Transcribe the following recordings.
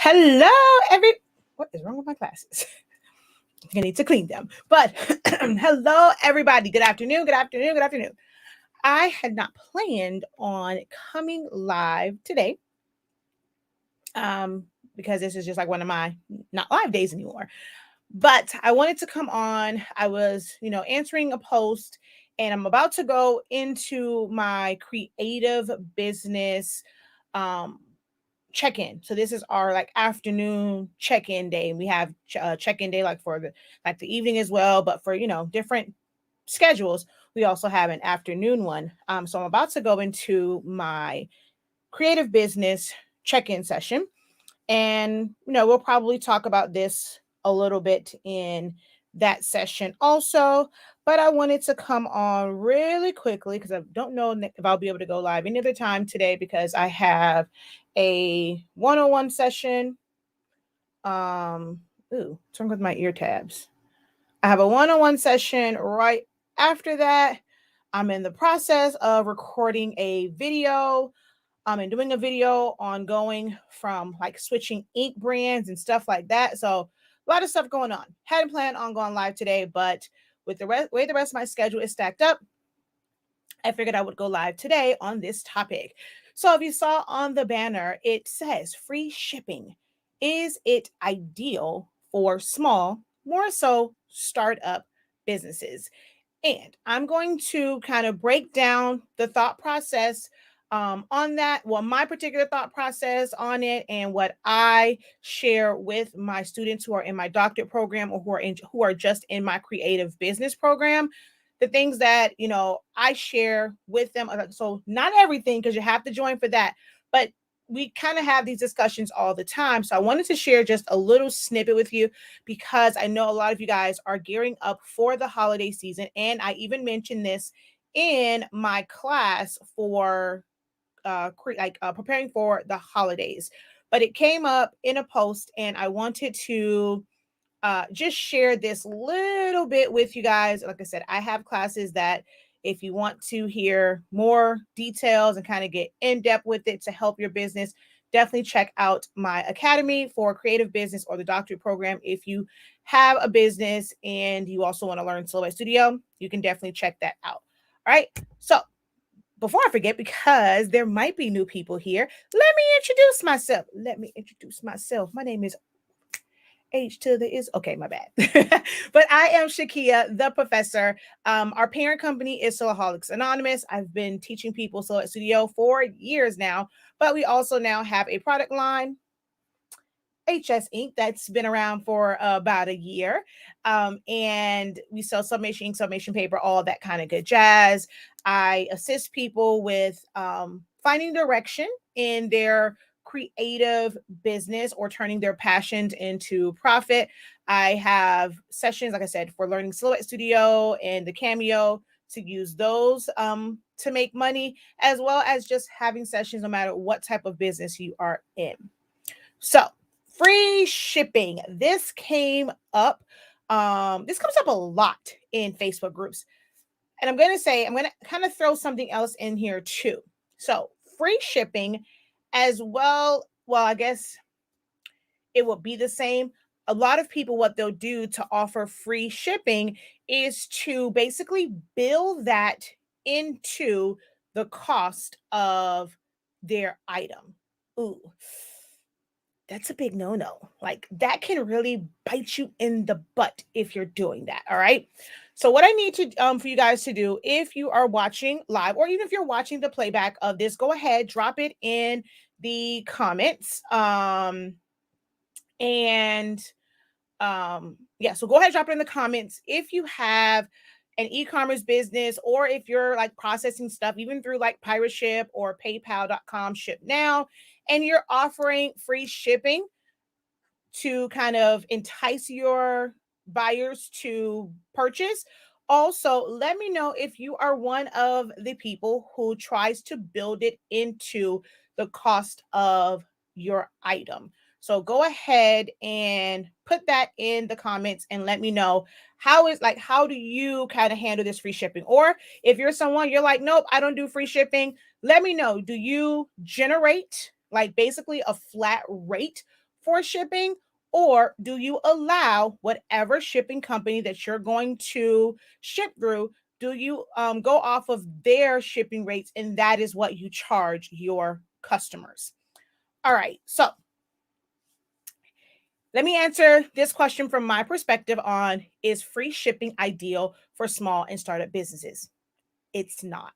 Hello, what is wrong with my glasses? I need to clean them. But hello, everybody. Good afternoon. Good afternoon. Good afternoon. I had not planned on coming live today, because this is just like one of my not live days anymore. But I wanted to come on. I was, answering a post, and I'm about to go into my creative business check-in. So this is our like afternoon check-in day, and we have check-in day like for the evening as well, but for different schedules we also have an afternoon one. So I'm about to go into my creative business check-in session, and we'll probably talk about this a little bit in that session also. But I wanted to come on really quickly because I don't know if I'll be able to go live any other time today, because I have a one-on-one session. What's wrong with my ear tabs? I have a one-on-one session right after that. I'm in the process of recording a video. And doing a video on going from like switching ink brands and stuff like that. So a lot of stuff going on. Hadn't planned on going live today, but with the way the rest of my schedule is stacked up, I figured I would go live today on this topic. So if you saw on the banner, it says free shipping. Is it ideal for small, more so startup businesses? And I'm going to kind of break down the thought process on that. Well, my particular thought process on it, and what I share with my students who are in my doctorate program, or who are just in my creative business program. The things that I share with them. So not everything, because you have to join for that, but we kind of have these discussions all the time. So I wanted to share just a little snippet with you, because I know a lot of you guys are gearing up for the holiday season. And I even mentioned this in my class for preparing for the holidays. But it came up in a post, and I wanted to just share this little bit with you guys. Like I said, I have classes that if you want to hear more details and kind of get in depth with it to help your business, definitely check out my academy for creative business or the doctorate program. If you have a business and you also want to learn Silhouette Studio, you can definitely check that out. All right. So before I forget, because there might be new people here, let me introduce myself. My name is H to the is okay, my bad. But I am Shakia, the professor. Our parent company is SILAHOLICS Anonymous. I've been teaching people Silhouette Studio for years now, but we also now have a product line, HS Ink, that's been around for about a year. And we sell sublimation ink, sublimation paper, all that kind of good jazz. I assist people with finding direction in their creative business or turning their passions into profit. I have sessions, like I said, for learning Silhouette Studio and the Cameo, to use those to make money, as well as just having sessions no matter what type of business you are in. So free shipping. This came up. This comes up a lot in Facebook groups. And I'm going to kind of throw something else in here too. So free shipping as well. Well, I guess it will be the same. A lot of people, what they'll do to offer free shipping is to basically bill that into the cost of their item. Ooh, that's a big no-no. Like, that can really bite you in the butt if you're doing that. All right. So what I need to for you guys to do, if you are watching live, or even if you're watching the playback of this, go ahead, drop it in the comments. So go ahead, drop it in the comments if you have an e-commerce business, or if you're like processing stuff even through like Pirate Ship or PayPal.com Ship Now, and you're offering free shipping to kind of entice your buyers to purchase. Also, let me know if you are one of the people who tries to build it into the cost of your item. So go ahead and put that in the comments and let me know how do you kind of handle this free shipping? Or if you're someone, you're like, nope, I don't do free shipping. Let me know. Do you generate like basically a flat rate for shipping, or do you allow whatever shipping company that you're going to ship through? Do you go off of their shipping rates, and that is what you charge your customers? All right, so let me answer this question from my perspective on, is free shipping ideal for small and startup businesses? It's not.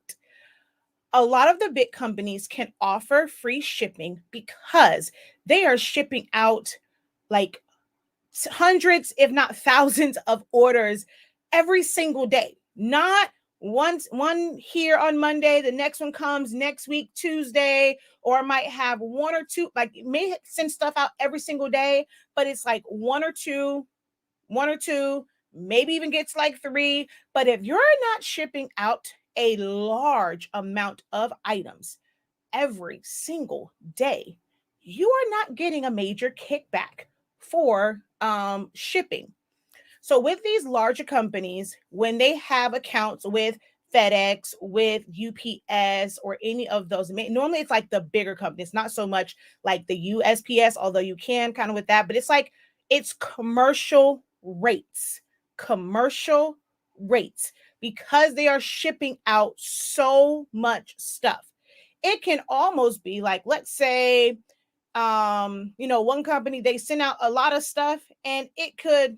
A lot of the big companies can offer free shipping because they are shipping out like hundreds, if not thousands, of orders every single day. Not one here on Monday, the next one comes next week, Tuesday, or might have one or two, like it may send stuff out every single day, but it's like one or two, maybe even gets like three. But if you're not shipping out a large amount of items every single day, you are not getting a major kickback for shipping. So with these larger companies, when they have accounts with FedEx, with UPS, or any of those, normally it's like the bigger companies, not so much like the USPS, although you can kind of with that, but it's like it's commercial rates, because they are shipping out so much stuff. It can almost be like, let's say, one company, they send out a lot of stuff and it could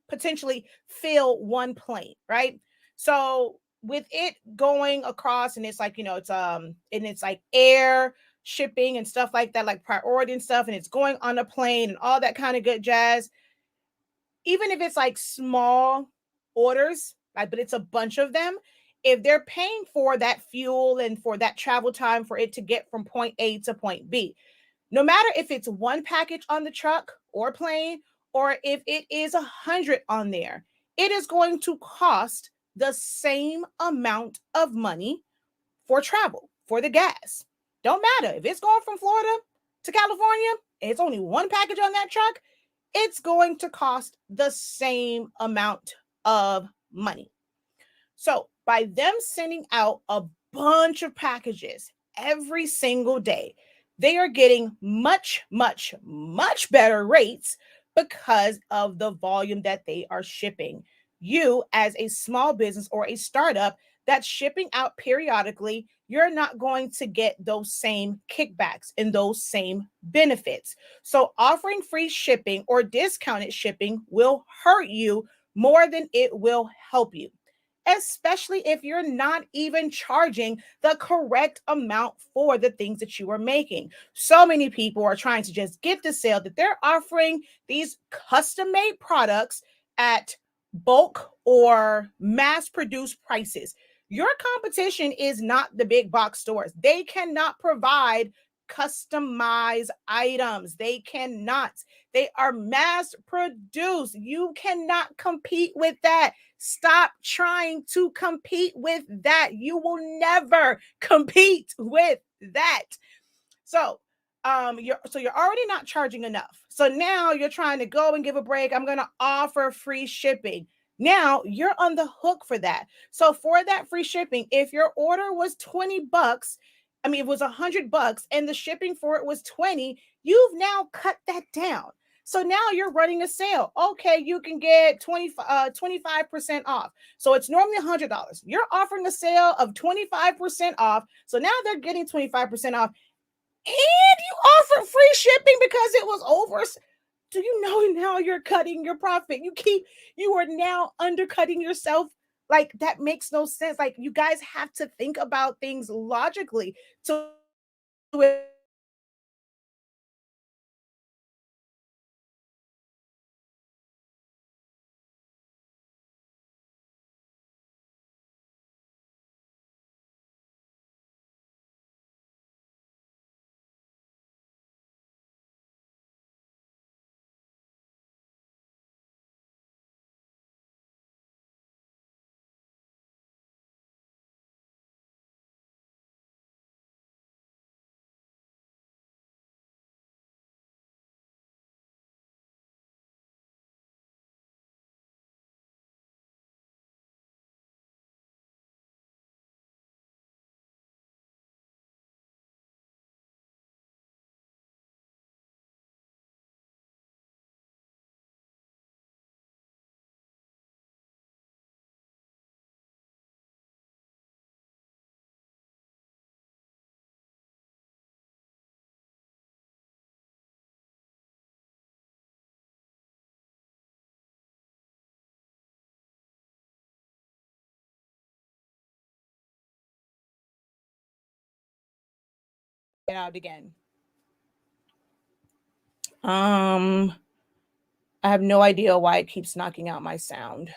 potentially fill one plane, right? So with it going across, and it's like, and it's like air shipping and stuff like that, like priority and stuff, and it's going on a plane and all that kind of good jazz. Even if it's like small orders, like, but it's a bunch of them, if they're paying for that fuel and for that travel time for it to get from point A to point B, no matter if it's one package on the truck or plane, or if it is 100 on there, it is going to cost the same amount of money for travel, for the gas. Don't matter if it's going from Florida to California, it's only one package on that truck, it's going to cost the same amount of money. So by them sending out a bunch of packages every single day, they are getting much, much, much better rates because of the volume that they are shipping. You, as a small business or a startup that's shipping out periodically, you're not going to get those same kickbacks and those same benefits. So offering free shipping or discounted shipping will hurt you more than it will help you, especially if you're not even charging the correct amount for the things that you are making. So many people are trying to just get the sale that they're offering these custom made products at bulk or mass produced prices. Your competition is not the big box stores. They cannot provide customized items. They cannot. They are mass produced. You cannot compete with that. Stop trying to compete with that. You will never compete with that. So, you're already not charging enough. So now you're trying to go and give a break. I'm going to offer free shipping. Now you're on the hook for that. So for that free shipping, if your order was $20, I mean, it was $100 and the shipping for it was 20, you've now cut that down. So now you're running a sale. Okay, you can get 25% off. So it's normally $100. You're offering a sale of 25% off. So now they're getting 25% off, and you offered free shipping because it was over. Do you know now you're cutting your profit? You are now undercutting yourself. Like, that makes no sense. Like, you guys have to think about things logically. So Get out again. I have no idea why it keeps knocking out my sound.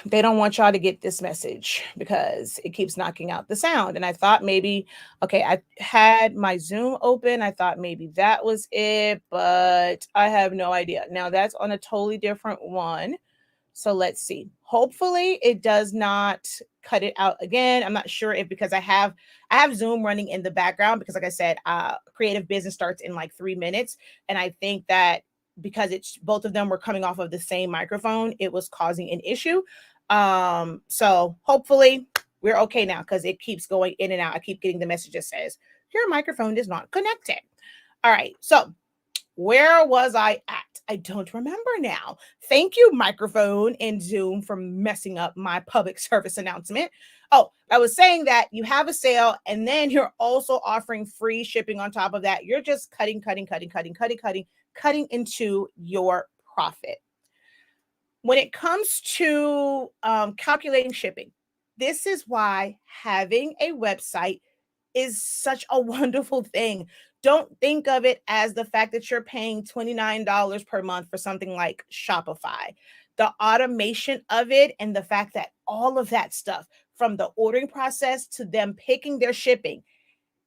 They don't want y'all to get this message because it keeps knocking out the sound. And I thought maybe, okay, I had my Zoom open. I thought maybe that was it, but I have no idea. Now that's on a totally different one. So let's see. Hopefully it does not cut it out again. I'm not sure if, because I have Zoom running in the background, because like I said, creative business starts in like 3 minutes. And I think that because it's both of them were coming off of the same microphone, it was causing an issue. So hopefully we're okay now, because it keeps going in and out. I keep getting the message that says your microphone is not connected. All right. So where was I at? I don't remember now. Thank you, microphone and Zoom, for messing up my public service announcement. Oh, I was saying that you have a sale and then you're also offering free shipping on top of that. You're just cutting into your profit. When it comes to calculating shipping, this is why having a website is such a wonderful thing. Don't think of it as the fact that you're paying $29 per month for something like Shopify. The automation of it and the fact that all of that stuff, from the ordering process to them picking their shipping.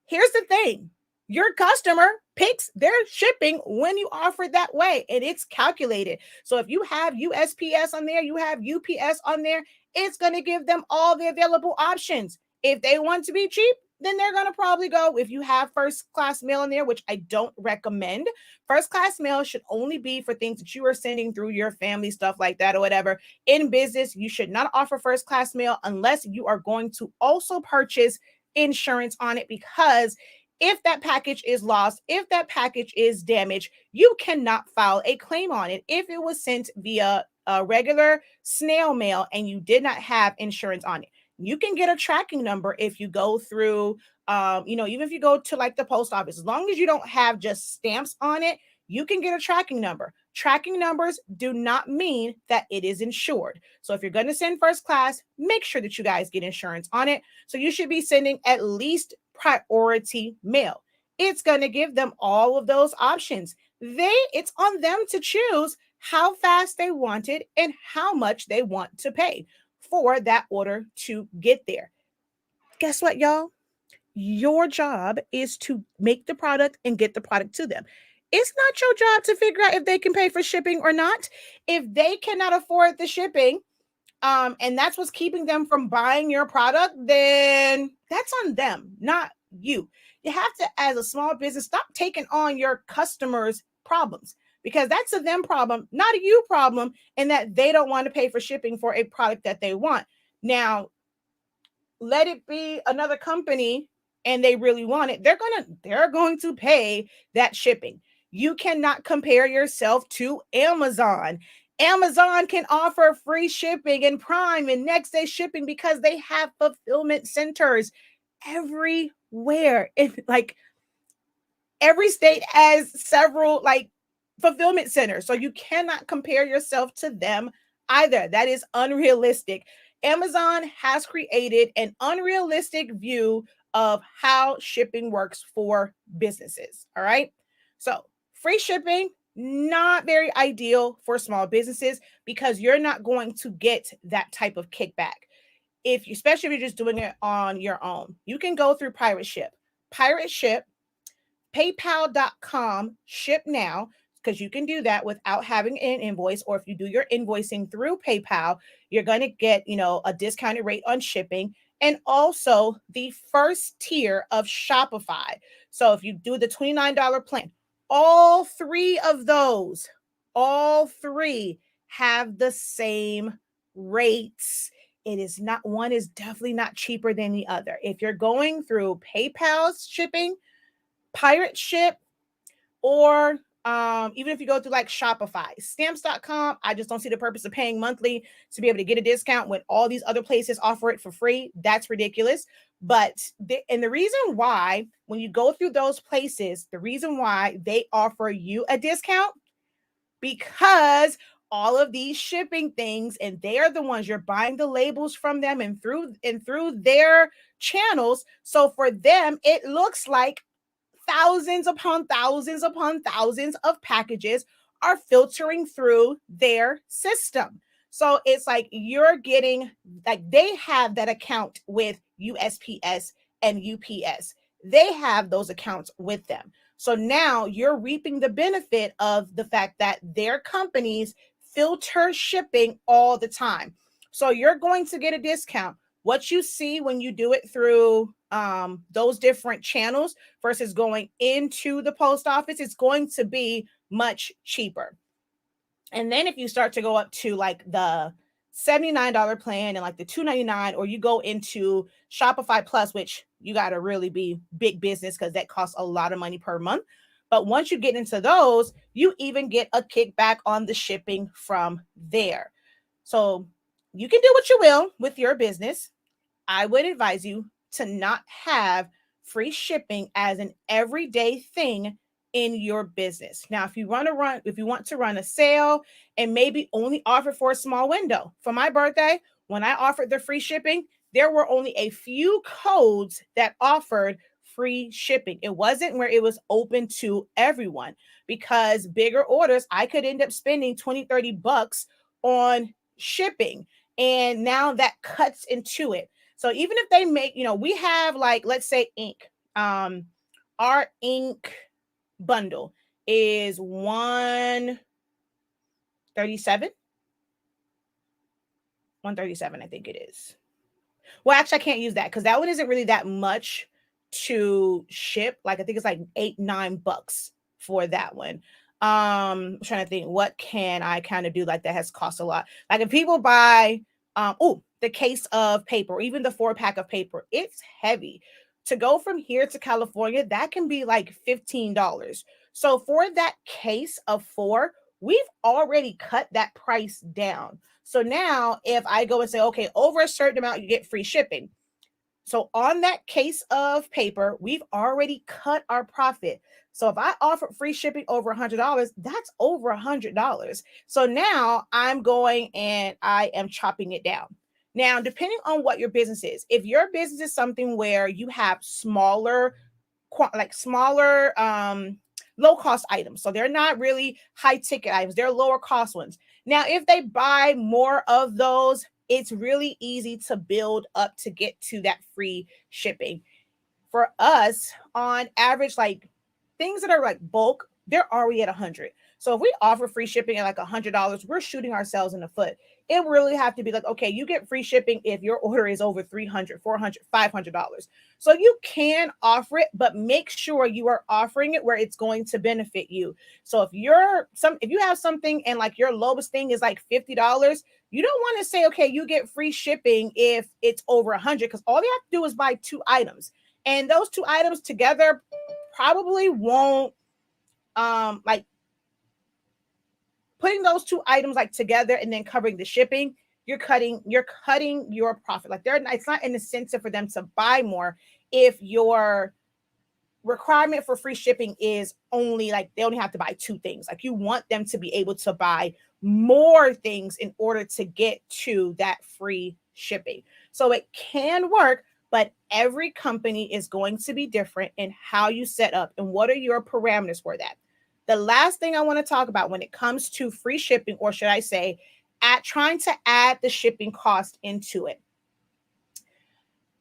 Here's the thing. Your customer picks their shipping when you offer it that way, and it's calculated. So if you have USPS on there, you have UPS on there, it's going to give them all the available options. If they want to be cheap, then they're going to probably go, if you have first class mail in there, which I don't recommend. First class mail should only be for things that you are sending through your family, stuff like that or whatever. In business, you should not offer first class mail unless you are going to also purchase insurance on it, because if that package is lost, if that package is damaged, you cannot file a claim on it. If it was sent via a regular snail mail and you did not have insurance on it, you can get a tracking number if you go through, even if you go to like the post office, as long as you don't have just stamps on it, you can get a tracking number. Tracking numbers do not mean that it is insured. So if you're going to send first class, make sure that you guys get insurance on it. So you should be sending at least priority mail. It's going to give them all of those options. It's on them to choose how fast they want it and how much they want to pay for that order to get there. Guess what, y'all? Your job is to make the product and get the product to them. It's not your job to figure out if they can pay for shipping or not. If they cannot afford the shipping, and that's what's keeping them from buying your product, then that's on them, not you. You have to, as a small business, stop taking on your customers' problems, because that's a them problem, not a you problem, and that they don't want to pay for shipping for a product that they want. Now, let it be another company and they really want it, they're going to pay that shipping. You cannot compare yourself to Amazon. Amazon can offer free shipping and Prime and next day shipping because they have fulfillment centers everywhere. Like every state has several like fulfillment centers. So you cannot compare yourself to them either. That is unrealistic. Amazon has created an unrealistic view of how shipping works for businesses. All right. So free shipping, not very ideal for small businesses because you're not going to get that type of kickback. Especially if you're just doing it on your own, you can go through Pirate Ship. Pirate Ship, PayPal.com, ship now, because you can do that without having an invoice. Or if you do your invoicing through PayPal, you're going to get, a discounted rate on shipping, and also the first tier of Shopify. So if you do the $29 plan, all three have the same rates. It is not, one is definitely not cheaper than the other. If you're going through PayPal's shipping, Pirate Ship, or even if you go through like Shopify, stamps.com, I just don't see the purpose of paying monthly to be able to get a discount when all these other places offer it for free. That's ridiculous. But the reason why, when you go through those places, the reason why they offer you a discount, because all of these shipping things, and they are the ones you're buying the labels from them, and through their channels. So for them, it looks like thousands upon thousands upon thousands of packages are filtering through their system. So it's like you're getting, like they have that account with USPS and UPS. They have those accounts with them. So now you're reaping the benefit of the fact that their companies filter shipping all the time. So you're going to get a discount. What you see when you do it through those different channels versus going into the post office, it's going to be much cheaper. And then if you start to go up to like the $79 plan and like the $299, or you go into Shopify Plus, which you got to really be big business because that costs a lot of money per month. But once you get into those, you even get a kickback on the shipping from there. So you can do what you will with your business. I would advise you to not have free shipping as an everyday thing in your business. Now, if you want to run a sale and maybe only offer for a small window. For my birthday, when I offered the free shipping, there were only a few codes that offered free shipping. It wasn't where it was open to everyone, because bigger orders, I could end up spending 20, 30 bucks on shipping. And now that cuts into it. So even if they make, we have like, let's say ink, our ink bundle is $137, I think it is. Well, actually, I can't use that because that one isn't really that much to ship. Like, I think it's like $8-9 for that one. I'm trying to think, what can I kind of do like that has cost a lot? Like if people buy, the case of paper, or even the 4-pack of paper, it's heavy. To go from here to California, that can be like $15. So for that case of 4, we've already cut that price down. So now if I go and say, okay, over a certain amount, you get free shipping. So on that case of paper, we've already cut our profit. So if I offer free shipping over $100, that's over $100. So now I'm going and I am chopping it down. Now, depending on what your business is, if your business is something where you have smaller, low cost items, so they're not really high ticket items, they're lower cost ones. Now, if they buy more of those, it's really easy to build up to get to that free shipping. For us, on average, like things that are like bulk, they're already at 100. So if we offer free shipping at like $100, we're shooting ourselves in the foot. It really have to be like, okay, you get free shipping if your order is over $300, $400, $500. So you can offer it, but make sure you are offering it where it's going to benefit you. So if you have something and like your lowest thing is like $50, you don't want to say, okay, you get free shipping if it's over 100, because all you have to do is buy 2 items. And those 2 items together probably won't, like putting those 2 items like together and then covering the shipping, you're cutting your profit. Like it's not an incentive for them to buy more if your requirement for free shipping is only like they only have to buy 2 things. Like you want them to be able to buy more things in order to get to that free shipping. So it can work, but every company is going to be different in how you set up and what are your parameters for that. The last thing I want to talk about when it comes to free shipping, or should I say, at trying to add the shipping cost into it.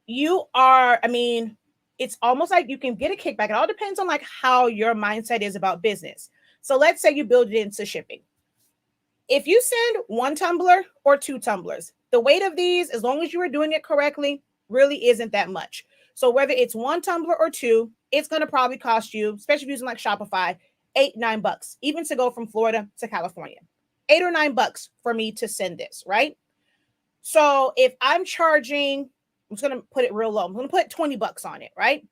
It's almost like you can get a kickback. It all depends on like how your mindset is about business. So let's say you build it into shipping. If you send 1 tumbler or 2 tumblers, the weight of these, as long as you are doing it correctly, really isn't that much. So whether it's 1 tumbler or 2, it's going to probably cost you, especially if using like Shopify, $8-9, even to go from Florida to California. $8 or $9 for me to send this, right? So if I'm charging, I'm just going to put it real low. I'm going to put $20 on it, right?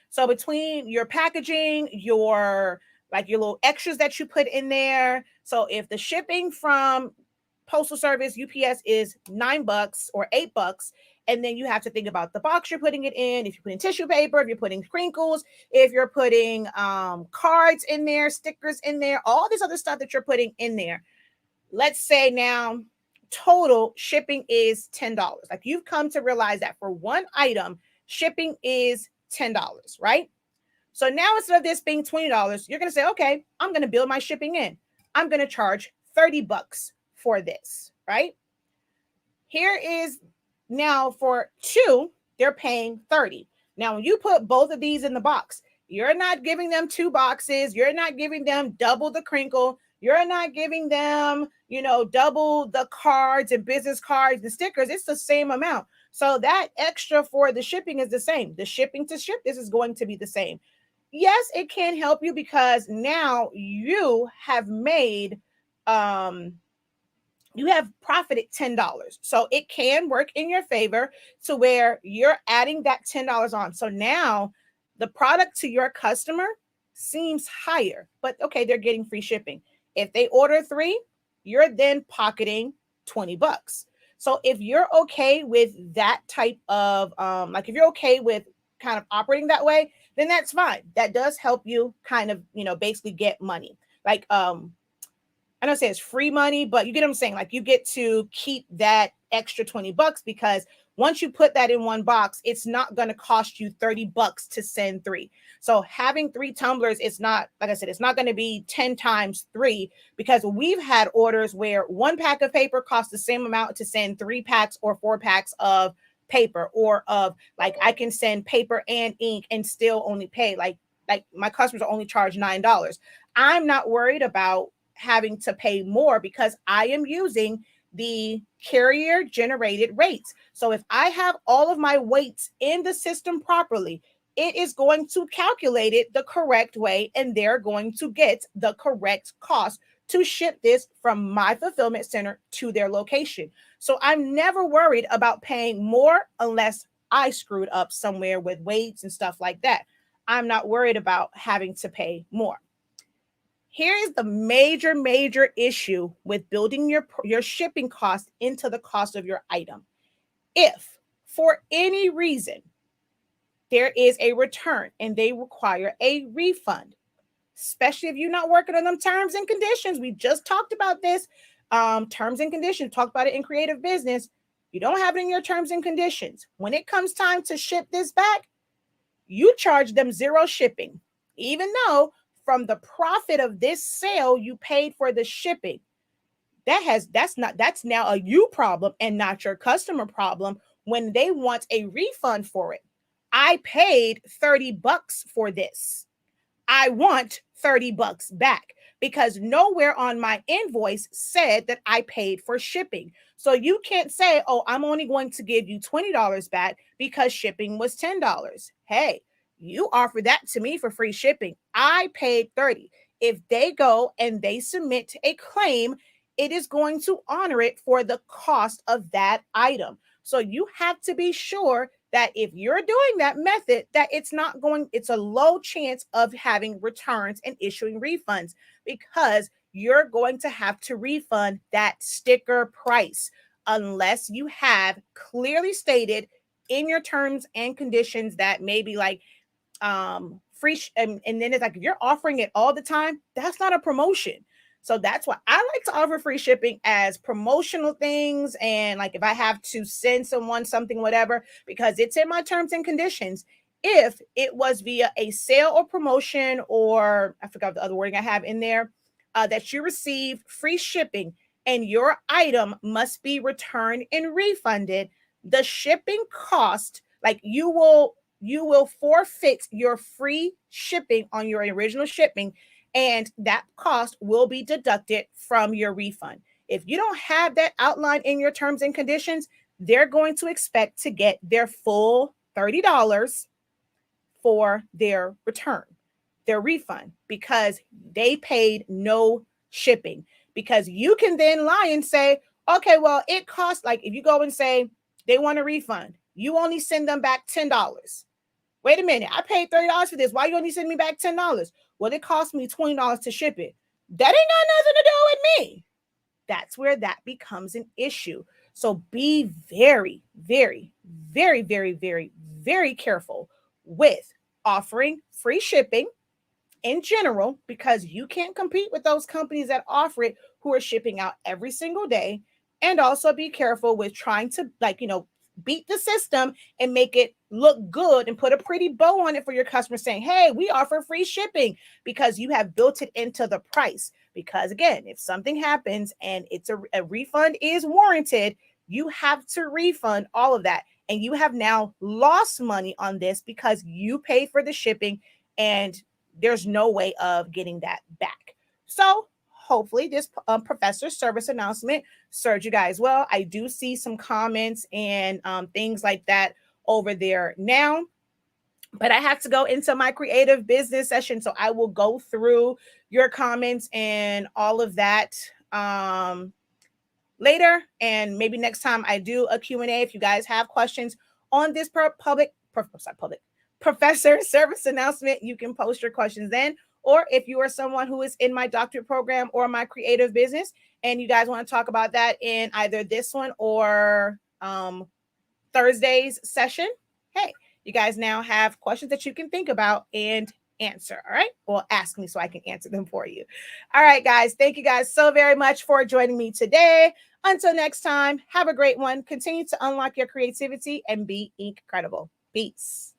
So between your packaging, your little extras that you put in there. So if the shipping from Postal Service, UPS is $9 or $8, and then you have to think about the box you're putting it in. If you're putting tissue paper, if you're putting crinkles, if you're putting cards in there, stickers in there, all this other stuff that you're putting in there. Let's say now total shipping is $10. Like you've come to realize that for 1 item, shipping is $10, right? So now instead of this being $20, you're going to say, okay, I'm going to build my shipping in. I'm going to charge $30 for this, right? Here is now for 2, they're paying 30. Now, when you put both of these in the box, you're not giving them 2 boxes. You're not giving them double the crinkle. You're not giving them, double the cards and business cards and stickers. It's the same amount. So that extra for the shipping is the same. The shipping to ship this is going to be the same. Yes, it can help you because now you have made, you have profited $10. So it can work in your favor to where you're adding that $10 on. So now the product to your customer seems higher, but okay, they're getting free shipping. If they order 3, you're then pocketing $20. So if you're okay with that type of, if you're okay with kind of operating that way, then that's fine. That does help you kind of, basically get money. Like, I don't say it's free money, but you get what I'm saying? Like you get to keep that extra $20 because once you put that in one box, it's not going to cost you $30 to send 3. So having 3 tumblers, it's not, like I said, it's not going to be 10 times 3 because we've had orders where 1 pack of paper costs the same amount to send 3 packs or 4 packs of paper, or of like I can send paper and ink and still only pay like my customers are only charged $9. I'm not worried about having to pay more because I am using the carrier generated rates. So if I have all of my weights in the system properly, it is going to calculate it the correct way and they're going to get the correct cost to ship this from my fulfillment center to their location. So I'm never worried about paying more unless I screwed up somewhere with weights and stuff like that. I'm not worried about having to pay more. Here is the major issue with building your shipping cost into the cost of your item. If for any reason there is a return and they require a refund, especially if you're not working on them terms and conditions. We just talked about this. Terms and conditions, talked about it in creative business. You don't have it in your terms and conditions. When it comes time to ship this back, you charge them 0 shipping, even though from the profit of this sale, you paid for the shipping. That's now a you problem and not your customer problem when they want a refund for it. I paid $30 for this. I want $30 back because nowhere on my invoice said that I paid for shipping. So you can't say, oh, I'm only going to give you $20 back because shipping was $10. Hey, you offered that to me for free shipping. I paid $30. If they go and they submit a claim, it is going to honor it for the cost of that item. So you have to be sure that if you're doing that method, that it's a low chance of having returns and issuing refunds because you're going to have to refund that sticker price unless you have clearly stated in your terms and conditions that maybe like free. And then it's like, if you're offering it all the time, that's not a promotion. So that's why I like to offer free shipping as promotional things. And like if I have to send someone something, whatever, because it's in my terms and conditions. If it was via a sale or promotion, or I forgot the other wording I have in there, that you receive free shipping and your item must be returned and refunded, the shipping cost, like you will forfeit your free shipping on your original shipping, and that cost will be deducted from your refund. If you don't have that outlined in your terms and conditions, they're going to expect to get their full $30 for their return, their refund, because they paid no shipping. Because you can then lie and say, okay, well, it costs, like if you go and say they want a refund, you only send them back $10. Wait a minute, I paid $30 for this. Why you only send me back $10? Well, it cost me $20 to ship it. That ain't got nothing to do with me. That's where that becomes an issue. So be very, very, very, very, very, very careful with offering free shipping in general, because you can't compete with those companies that offer it who are shipping out every single day. And also be careful with trying to beat the system and make it look good and put a pretty bow on it for your customer saying, hey, we offer free shipping, because you have built it into the price. Because again, if something happens and it's a refund is warranted, you have to refund all of that. And you have now lost money on this because you paid for the shipping and there's no way of getting that back. So hopefully this professor service announcement served you guys well. I do see some comments and things like that over there now, but I have to go into my creative business session. So I will go through your comments and all of that later. And maybe next time I do a Q&A, if you guys have questions on this professor service announcement, you can post your questions then. Or if you are someone who is in my doctorate program or my creative business and you guys want to talk about that in either this one or Thursday's session, hey, you guys now have questions that you can think about and answer. All right. Well, ask me so I can answer them for you. All right, guys. Thank you guys so very much for joining me today. Until next time, have a great one. Continue to unlock your creativity and be incredible. Peace.